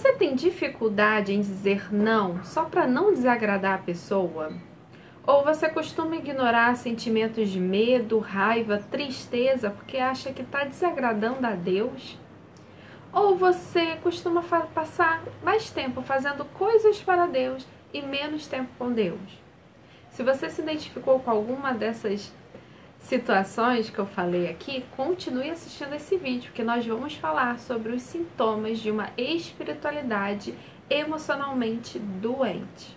Você tem dificuldade em dizer não só para não desagradar a pessoa? Ou você costuma ignorar sentimentos de medo, raiva, tristeza porque acha que está desagradando a Deus? Ou você costuma passar mais tempo fazendo coisas para Deus e menos tempo com Deus? Se você se identificou com alguma dessas situações que eu falei aqui, continue assistindo esse vídeo, que nós vamos falar sobre os sintomas de uma espiritualidade emocionalmente doente.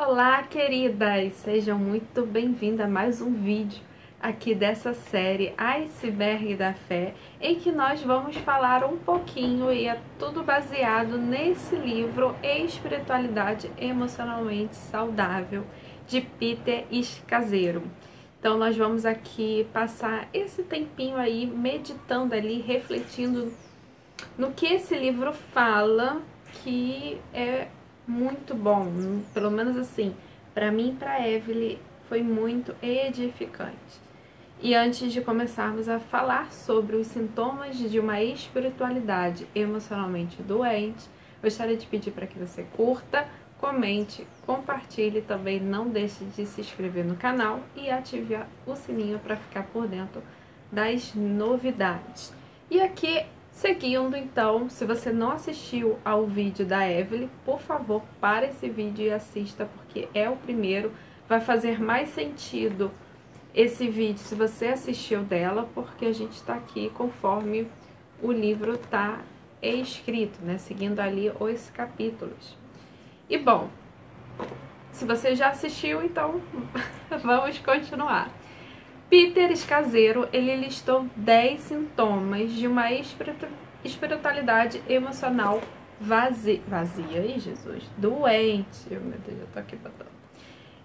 Olá, queridas! Sejam muito bem-vindas a mais um vídeo aqui dessa série Iceberg da Fé, em que nós vamos falar um pouquinho, e é tudo baseado nesse livro Espiritualidade Emocionalmente Saudável, de Peter Scazzero. Então nós vamos aqui passar esse tempinho aí meditando ali, refletindo no que esse livro fala, que é muito bom, pelo menos assim, para mim e para Evelyn foi muito edificante. E antes de começarmos a falar sobre os sintomas de uma espiritualidade emocionalmente doente, gostaria de pedir para que você curta, comente, compartilhe, também não deixe de se inscrever no canal e ative o sininho para ficar por dentro das novidades. E aqui, seguindo então, se você não assistiu ao vídeo da Evelyn, por favor, pare esse vídeo e assista, porque é o primeiro, vai fazer mais sentido esse vídeo se você assistiu dela, porque a gente está aqui conforme o livro está escrito, né? Seguindo ali os capítulos. E bom, se você já assistiu, então vamos continuar. Peter Scazzero, ele listou 10 sintomas de uma espiritualidade emocional vazia. Ai, Jesus, doente. Meu Deus, eu tô aqui botando.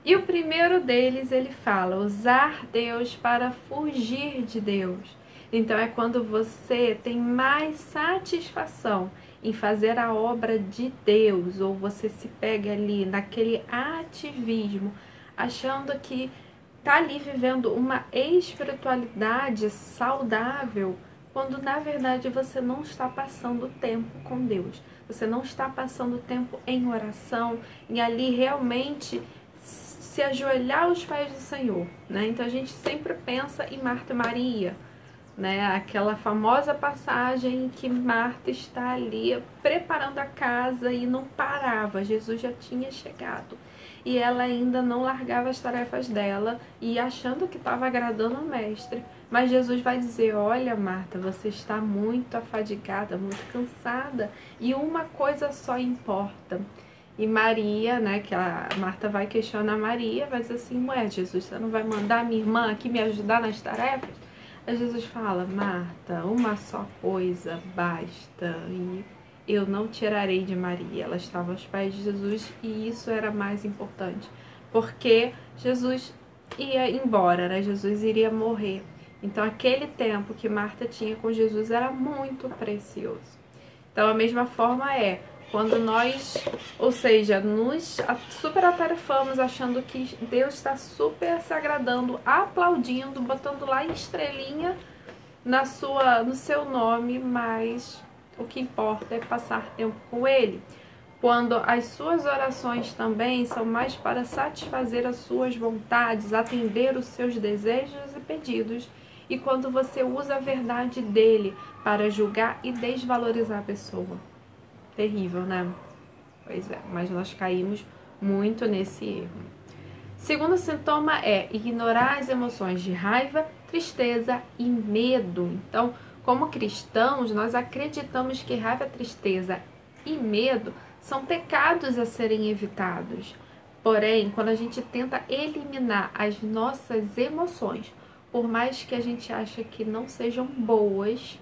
E o primeiro deles, ele fala, usar Deus para fugir de Deus. Então é quando você tem mais satisfação em fazer a obra de Deus, ou você se pega ali naquele ativismo, achando que tá ali vivendo uma espiritualidade saudável, quando na verdade você não está passando tempo com Deus. Você não está passando tempo em oração, em ali realmente se ajoelhar aos pés do Senhor, né? Então a gente sempre pensa em Marta e Maria, né? Aquela famosa passagem em que Marta está ali preparando a casa e não parava. Jesus já tinha chegado e ela ainda não largava as tarefas dela e achando que estava agradando o mestre. Mas Jesus vai dizer, olha Marta, você está muito afadigada, muito cansada, e uma coisa só importa. E Maria, né, que a Marta vai questionar Maria, vai dizer assim, ué, Jesus, você não vai mandar minha irmã aqui me ajudar nas tarefas? Aí Jesus fala, Marta, uma só coisa basta, e eu não tirarei de Maria. Ela estava aos pés de Jesus e isso era mais importante, porque Jesus ia embora, né? Jesus iria morrer. Então aquele tempo que Marta tinha com Jesus era muito precioso. Então a mesma forma é quando nós, ou seja, nos super atarefamos achando que Deus está super se agradando, aplaudindo, botando lá estrelinha no seu nome, mas o que importa é passar tempo com Ele. Quando as suas orações também são mais para satisfazer as suas vontades, atender os seus desejos e pedidos, e quando você usa a verdade dele para julgar e desvalorizar a pessoa. Terrível, né? Pois é, mas nós caímos muito nesse erro. Segundo sintoma é ignorar as emoções de raiva, tristeza e medo. Então, como cristãos, nós acreditamos que raiva, tristeza e medo são pecados a serem evitados. Porém, quando a gente tenta eliminar as nossas emoções, por mais que a gente ache que não sejam boas,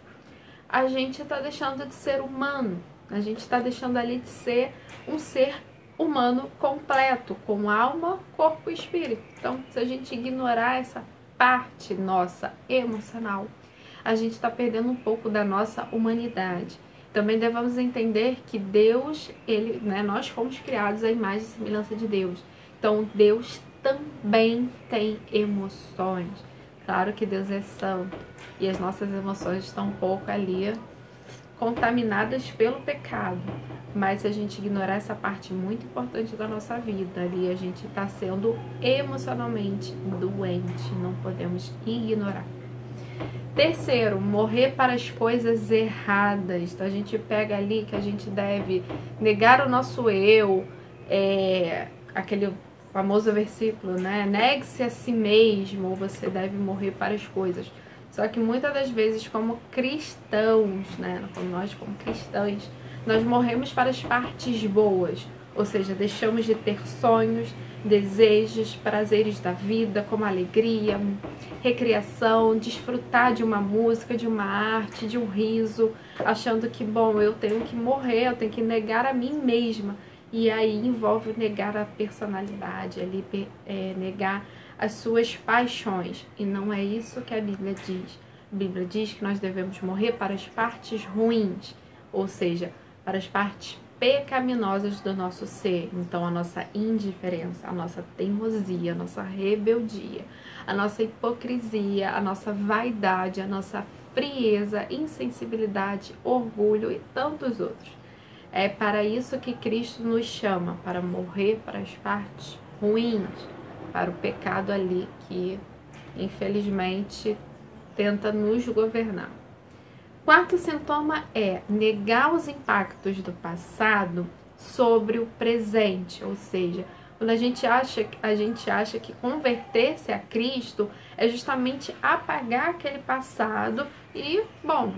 a gente está deixando de ser humano. A gente está deixando ali de ser um ser humano completo, com alma, corpo e espírito. Então, se a gente ignorar essa parte nossa emocional, a gente está perdendo um pouco da nossa humanidade. Também devemos entender que Deus, nós fomos criados à imagem e semelhança de Deus. Então, Deus também tem emoções. Claro que Deus é santo e as nossas emoções estão um pouco ali contaminadas pelo pecado, mas se a gente ignorar essa parte muito importante da nossa vida, ali a gente está sendo emocionalmente doente, não podemos ignorar. Terceiro, morrer para as coisas erradas. Então a gente pega ali que a gente deve negar o nosso eu, aquele famoso versículo, né? Negue-se a si mesmo, ou você deve morrer para as coisas. Só que muitas das vezes, como cristãos, né? Nós como cristãos, nós morremos para as partes boas. Ou seja, deixamos de ter sonhos, desejos, prazeres da vida, como alegria, recreação, desfrutar de uma música, de uma arte, de um riso, achando que, bom, eu tenho que morrer, eu tenho que negar a mim mesma. E aí envolve negar a personalidade, ali, negar as suas paixões. E não é isso que a Bíblia diz. A Bíblia diz que nós devemos morrer para as partes ruins, ou seja, para as partes pecaminosas do nosso ser. Então a nossa indiferença, a nossa teimosia, a nossa rebeldia, a nossa hipocrisia, a nossa vaidade, a nossa frieza, insensibilidade, orgulho e tantos outros. É para isso que Cristo nos chama, para morrer para as partes ruins, para o pecado ali que infelizmente tenta nos governar. Quarto sintoma é negar os impactos do passado sobre o presente, ou seja, quando a gente acha que converter-se a Cristo é justamente apagar aquele passado e, bom,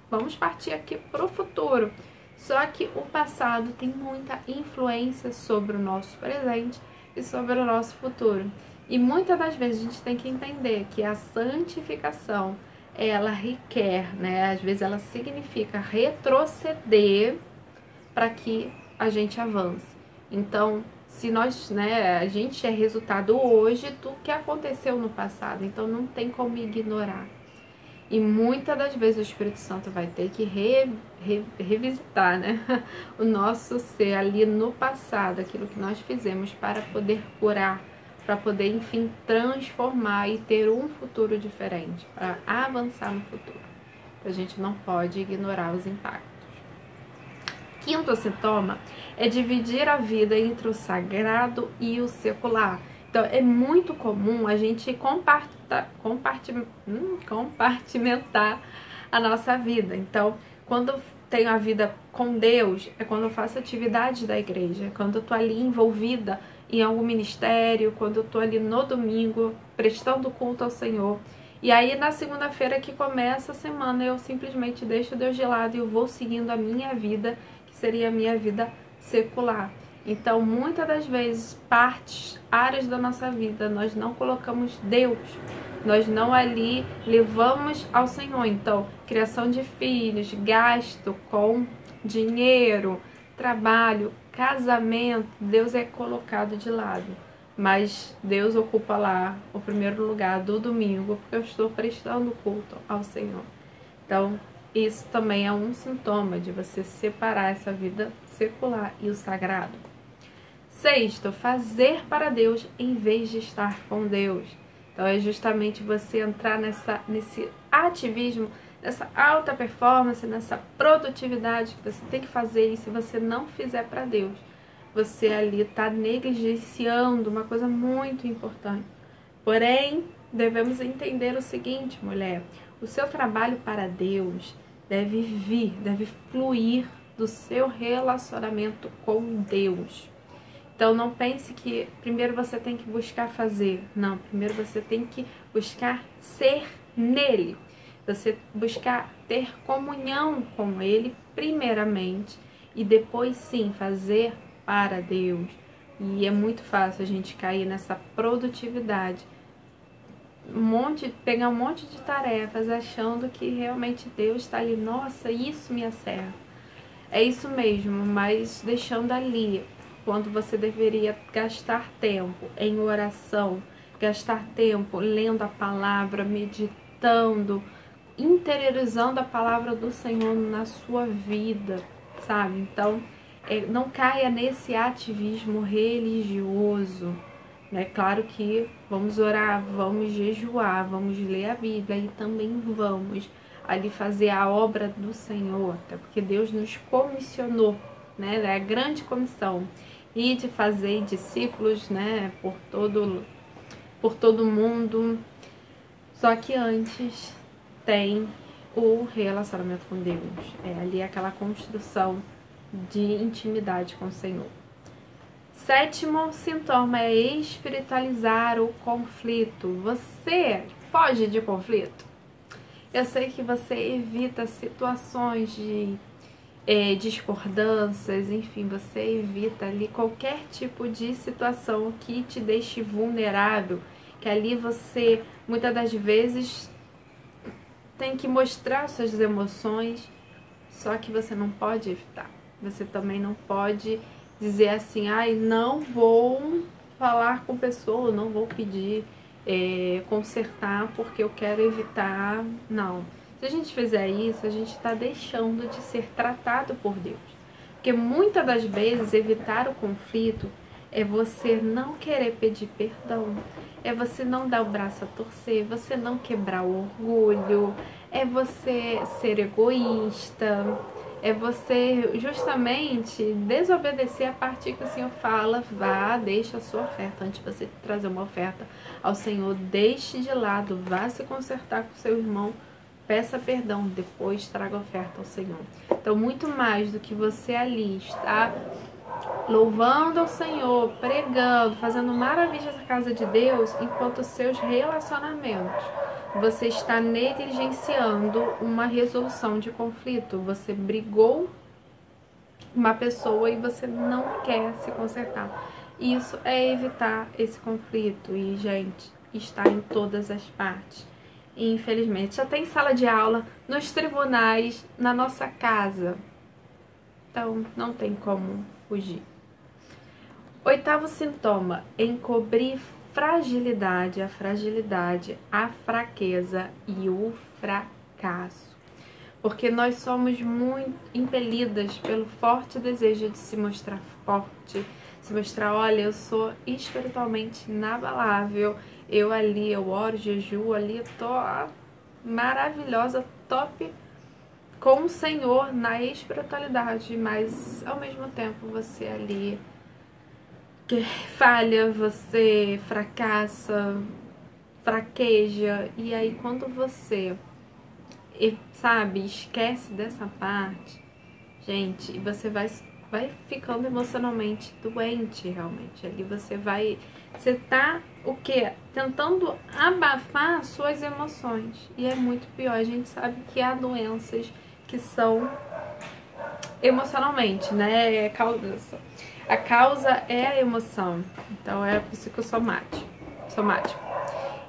vamos partir aqui para o futuro. Só que o passado tem muita influência sobre o nosso presente e sobre o nosso futuro. E muitas das vezes a gente tem que entender que a santificação ela requer, né? Às vezes ela significa retroceder para que a gente avance. Então, se nós, né, a gente é resultado hoje do que aconteceu no passado, então não tem como ignorar. E muitas das vezes o Espírito Santo vai ter que revisitar, né, o nosso ser ali no passado, aquilo que nós fizemos para poder curar, para poder, enfim, transformar e ter um futuro diferente, para avançar no futuro. Então, a gente não pode ignorar os impactos. Quinto sintoma é dividir a vida entre o sagrado e o secular. Então, é muito comum a gente compartimentar a nossa vida. Então, quando tenho a vida com Deus, é quando eu faço atividade da igreja, é quando eu tô ali envolvida em algum ministério, quando eu tô ali no domingo, prestando culto ao Senhor. E aí, na segunda-feira que começa a semana, eu simplesmente deixo Deus de lado e eu vou seguindo a minha vida, que seria a minha vida secular. Então, muitas das vezes, áreas da nossa vida, nós não colocamos Deus, nós não ali levamos ao Senhor. Então, criação de filhos, gasto com dinheiro, trabalho, casamento, Deus é colocado de lado. Mas Deus ocupa lá o primeiro lugar do domingo, porque eu estou prestando culto ao Senhor. Então, isso também é um sintoma de você separar essa vida secular e o sagrado. Sexto, fazer para Deus em vez de estar com Deus. Então é justamente você entrar nesse ativismo, nessa alta performance, nessa produtividade que você tem que fazer, e se você não fizer para Deus, você ali está negligenciando uma coisa muito importante. Porém, devemos entender o seguinte, mulher, o seu trabalho para Deus deve fluir do seu relacionamento com Deus. Então, não pense que primeiro você tem que buscar fazer. Não, primeiro você tem que buscar ser nele. Você buscar ter comunhão com ele, primeiramente, e depois, sim, fazer para Deus. E é muito fácil a gente cair nessa produtividade. Pegar um monte de tarefas, achando que realmente Deus está ali. Nossa, isso me acerta. É isso mesmo, mas deixando ali, quando você deveria gastar tempo em oração, gastar tempo lendo a palavra, meditando, interiorizando a palavra do Senhor na sua vida, sabe? Então, não caia nesse ativismo religioso, É claro que vamos orar, vamos jejuar, vamos ler a Bíblia e também vamos ali fazer a obra do Senhor, até porque Deus nos comissionou, né? É a grande comissão, e de fazer discípulos, né? Por todo mundo. Só que antes tem o relacionamento com Deus, é ali aquela construção de intimidade com o Senhor. Sétimo sintoma é espiritualizar o conflito. Você foge de conflito? Eu sei que você evita situações de discordâncias, enfim, você evita ali qualquer tipo de situação que te deixe vulnerável, que ali você, muitas das vezes, tem que mostrar suas emoções, só que você não pode evitar. Você também não pode dizer assim, ai, não vou falar com pessoa, não vou pedir consertar porque eu quero evitar. Não. Se a gente fizer isso, a gente está deixando de ser tratado por Deus. Porque muitas das vezes evitar o conflito é você não querer pedir perdão, é você não dar o braço a torcer, você não quebrar o orgulho, é você ser egoísta, é você justamente desobedecer a parte que o Senhor fala. Vá, deixa a sua oferta. Antes de você trazer uma oferta ao Senhor, deixe de lado, vá se consertar com seu irmão, peça perdão, depois traga a oferta ao Senhor. Então, muito mais do que você ali está louvando ao Senhor, pregando, fazendo maravilhas na casa de Deus, enquanto os seus relacionamentos, você está negligenciando uma resolução de conflito. Você brigou uma pessoa e você não quer se consertar. Isso é evitar esse conflito. E, gente, está em todas as partes. E, infelizmente, já tem sala de aula, nos tribunais, na nossa casa. Então, não tem como fugir. Oitavo sintoma, encobrir fragilidade, a fraqueza e o fracasso. Porque nós somos muito impelidas pelo forte desejo de se mostrar forte, se mostrar, olha, eu sou espiritualmente inabalável, eu oro, jejuo, ali eu tô maravilhosa, top com o Senhor na espiritualidade, mas ao mesmo tempo você ali que falha, você fracassa, fraqueja, e aí quando você, sabe, esquece dessa parte, gente, você vai ficando emocionalmente doente, realmente. Ali você tá o quê? Tentando abafar suas emoções, e é muito pior. A gente sabe que há doenças que são emocionalmente, né? A causa é a emoção, então é psicossomático.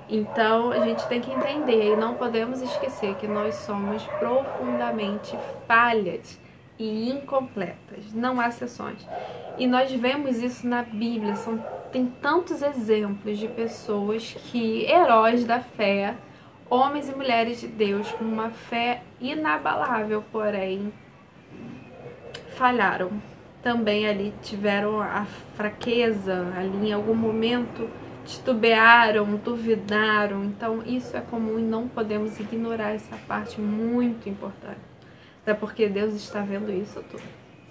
Então a gente tem que entender e não podemos esquecer que nós somos profundamente falhas e incompletas, não há exceções. E nós vemos isso na Bíblia, tem tantos exemplos de pessoas heróis da fé, homens e mulheres de Deus com uma fé inabalável, porém falharam. Também ali tiveram a fraqueza, ali em algum momento titubearam, duvidaram. Então isso é comum e não podemos ignorar essa parte muito importante. Até porque Deus está vendo isso tudo,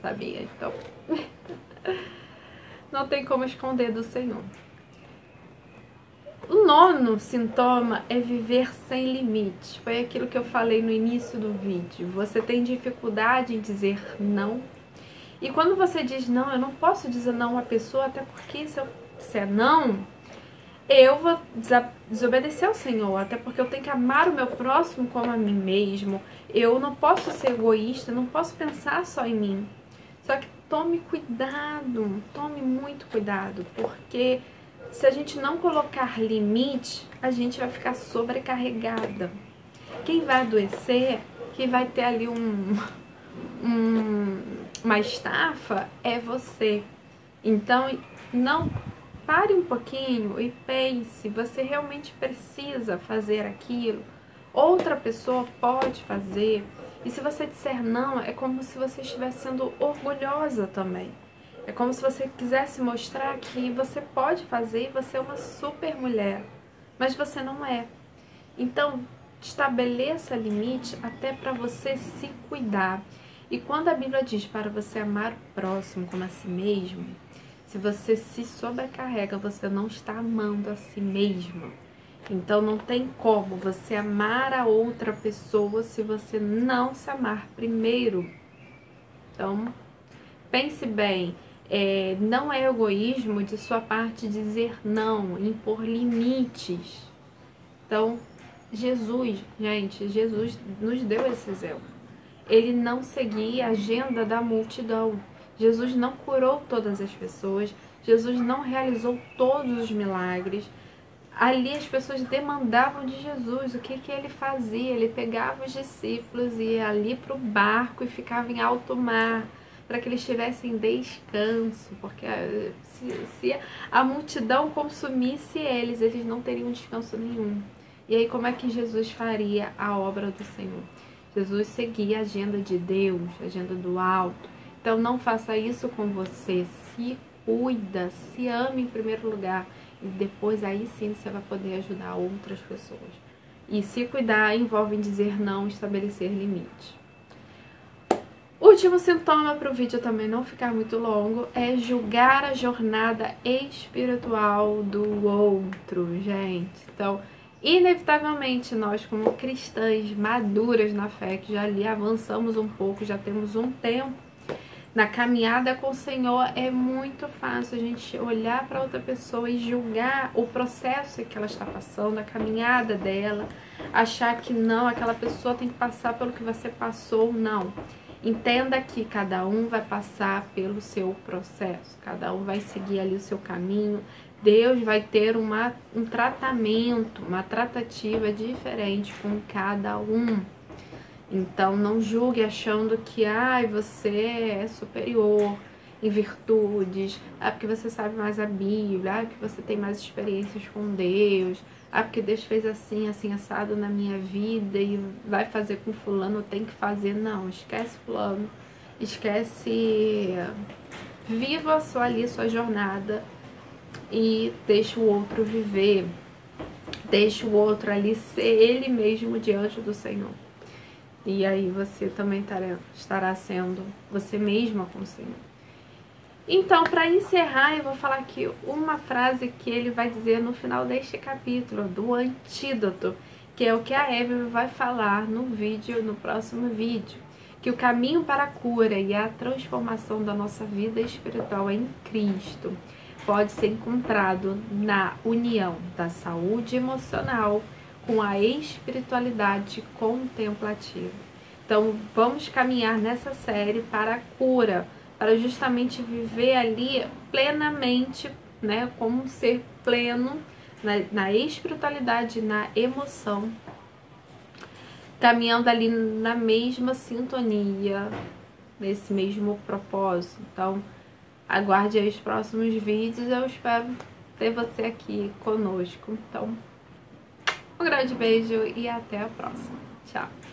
sabia? Então não tem como esconder do Senhor. O nono sintoma é viver sem limites. Foi aquilo que eu falei no início do vídeo. Você tem dificuldade em dizer não. E quando você diz não, eu não posso dizer não a pessoa, até porque se eu disser não, eu vou desobedecer ao Senhor, até porque eu tenho que amar o meu próximo como a mim mesmo. Eu não posso ser egoísta, não posso pensar só em mim. Só que tome cuidado, tome muito cuidado, porque se a gente não colocar limite, a gente vai ficar sobrecarregada. Quem vai adoecer, quem vai ter ali uma estafa é você. Então, não pare um pouquinho e pense, você realmente precisa fazer aquilo? Outra pessoa pode fazer? E se você disser não, é como se você estivesse sendo orgulhosa também. É como se você quisesse mostrar que você pode fazer e você é uma super mulher, mas você não é. Então, estabeleça limite até para você se cuidar. E quando a Bíblia diz para você amar o próximo como a si mesmo, se você se sobrecarrega, você não está amando a si mesmo. Então não tem como você amar a outra pessoa se você não se amar primeiro. Então, pense bem, não é egoísmo de sua parte dizer não, impor limites. Então, Jesus nos deu esse exemplo. Ele não seguia a agenda da multidão. Jesus não curou todas as pessoas. Jesus não realizou todos os milagres. Ali as pessoas demandavam de Jesus. O que ele fazia? Ele pegava os discípulos, ia ali para o barco e ficava em alto mar, para que eles tivessem descanso, porque se a multidão consumisse eles não teriam descanso nenhum. E aí como é que Jesus faria a obra do Senhor? Jesus seguia a agenda de Deus, a agenda do alto. Então não faça isso com você, se cuida, se ame em primeiro lugar. E depois aí sim você vai poder ajudar outras pessoas. E se cuidar envolve dizer não, estabelecer limites. Último sintoma para o vídeo também não ficar muito longo é julgar a jornada espiritual do outro, gente. Então, inevitavelmente nós como cristãs maduras na fé, que já ali avançamos um pouco, já temos um tempo na caminhada com o Senhor, é muito fácil a gente olhar para outra pessoa e julgar o processo que ela está passando, a caminhada dela, achar que não, aquela pessoa tem que passar pelo que você passou, não. Entenda que cada um vai passar pelo seu processo, cada um vai seguir ali o seu caminho. Deus vai ter um tratamento, uma tratativa diferente com cada um. Então não julgue achando que você é superior em virtudes, porque você sabe mais a Bíblia, porque você tem mais experiências com Deus, porque Deus fez assim, assim, assado na minha vida e vai fazer com fulano, tem que fazer. Não, esquece fulano, esquece, viva sua jornada e deixa o outro viver, deixa o outro ali ser ele mesmo diante do Senhor. E aí você também estará sendo você mesma com o Senhor. Então, para encerrar, eu vou falar aqui uma frase que ele vai dizer no final deste capítulo, do antídoto, que é o que a Eve vai falar no próximo vídeo. Que o caminho para a cura e a transformação da nossa vida espiritual em Cristo pode ser encontrado na união da saúde emocional com a espiritualidade contemplativa. Então, vamos caminhar nessa série para a cura, para justamente viver ali plenamente, né, como um ser pleno na espiritualidade, na emoção, caminhando ali na mesma sintonia, nesse mesmo propósito. Então, aguarde aí os próximos vídeos, eu espero ter você aqui conosco. Então, um grande beijo e até a próxima. Tchau!